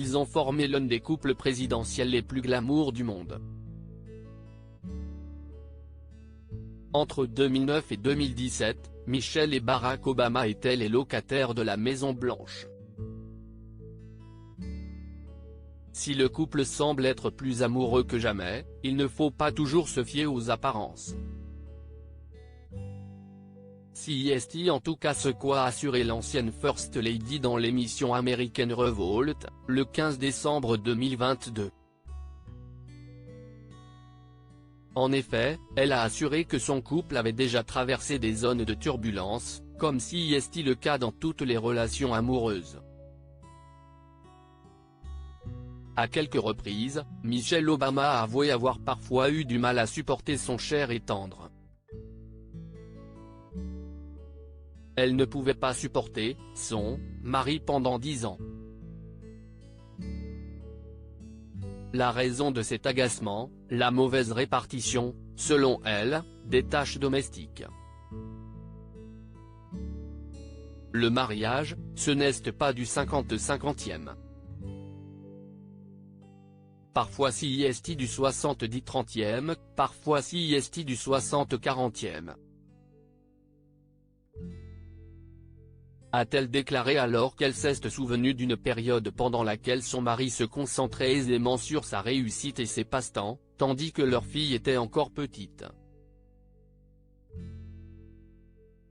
ils ont formé l'un des couples présidentiels les plus glamour du monde. Entre 2009 et 2017, Michelle et Barack Obama étaient les locataires de la Maison Blanche. Si le couple semble être plus amoureux que jamais, il ne faut pas toujours se fier aux apparences. CEST en tout cas, ce qu'a assuré l'ancienne First Lady dans l'émission American Revolt, le 15 décembre 2022. En effet, elle a assuré que son couple avait déjà traversé des zones de turbulence, comme CEST le cas dans toutes les relations amoureuses. À quelques reprises, Michelle Obama a avoué avoir parfois eu du mal à supporter son cher et tendre. Elle ne pouvait pas supporter son mari pendant 10 ans. La raison de cet agacement, la mauvaise répartition, selon elle, des tâches domestiques. Le mariage, ce n'est pas du 50-50e. Parfois CEST du 70-30e, parfois CEST du 60-40e. A-t-elle déclaré alors qu'elle s'est souvenue d'une période pendant laquelle son mari se concentrait aisément sur sa réussite et ses passe-temps, tandis que leur fille était encore petite.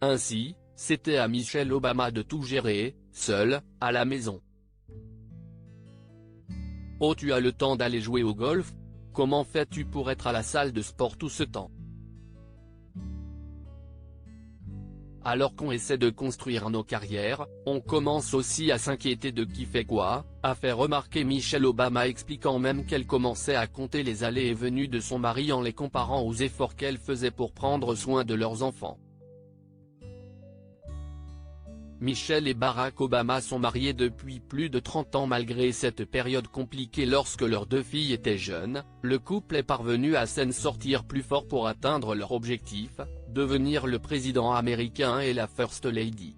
Ainsi, c'était à Michelle Obama de tout gérer, seule, à la maison. Oh, tu as le temps d'aller jouer au golf? Comment fais-tu pour être à la salle de sport tout ce temps? Alors qu'on essaie de construire nos carrières, on commence aussi à s'inquiéter de qui fait quoi, a fait remarquer Michelle Obama, expliquant même qu'elle commençait à compter les allées et venues de son mari en les comparant aux efforts qu'elle faisait pour prendre soin de leurs enfants. Michelle et Barack Obama sont mariés depuis plus de 30 ans malgré cette période compliquée. Lorsque leurs deux filles étaient jeunes, le couple est parvenu à s'en sortir plus fort pour atteindre leur objectif, devenir le président américain et la First Lady.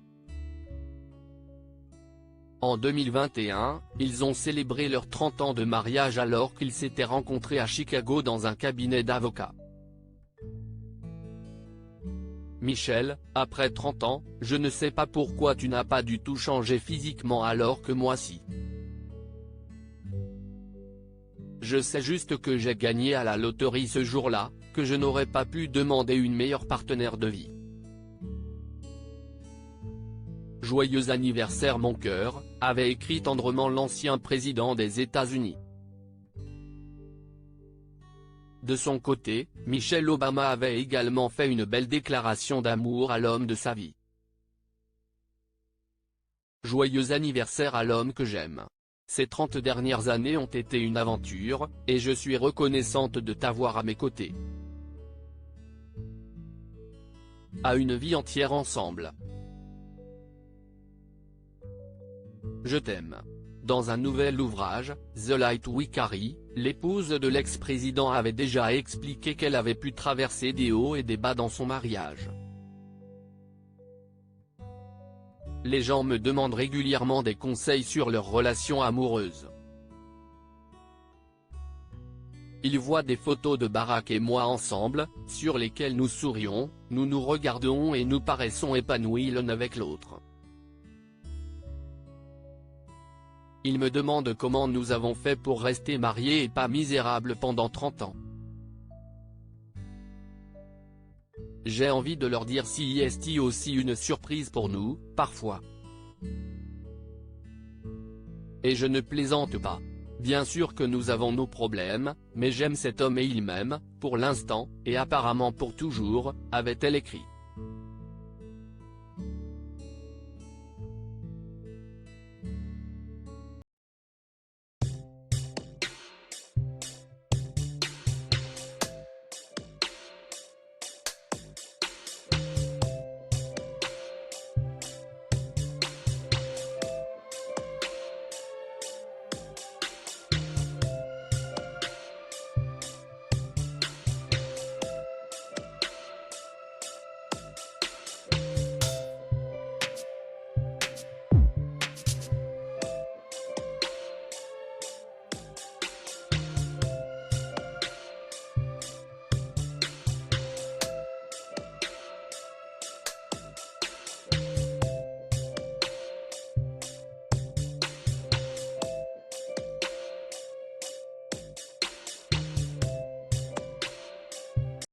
En 2021, ils ont célébré leurs 30 ans de mariage alors qu'ils s'étaient rencontrés à Chicago dans un cabinet d'avocats. Michelle, après 30 ans, je ne sais pas pourquoi tu n'as pas du tout changé physiquement alors que moi si. Je sais juste que j'ai gagné à la loterie ce jour-là, que je n'aurais pas pu demander une meilleure partenaire de vie. Joyeux anniversaire mon cœur, avait écrit tendrement l'ancien président des États-Unis. De son côté, Michelle Obama avait également fait une belle déclaration d'amour à l'homme de sa vie. Joyeux anniversaire à l'homme que j'aime. Ces 30 dernières années ont été une aventure, et je suis reconnaissante de t'avoir à mes côtés. À une vie entière ensemble. Je t'aime. Dans un nouvel ouvrage, The Light We Carry, l'épouse de l'ex-président avait déjà expliqué qu'elle avait pu traverser des hauts et des bas dans son mariage. Les gens me demandent régulièrement des conseils sur leur relation amoureuse. Ils voient des photos de Barack et moi ensemble, sur lesquelles nous sourions, nous nous regardons et nous paraissons épanouis l'un avec l'autre. Ils me demandent comment nous avons fait pour rester mariés et pas misérables pendant 30 ans. J'ai envie de leur dire si est aussi une surprise pour nous, parfois. Et je ne plaisante pas. Bien sûr que nous avons nos problèmes, mais j'aime cet homme et il m'aime, pour l'instant, et apparemment pour toujours, avait-elle écrit.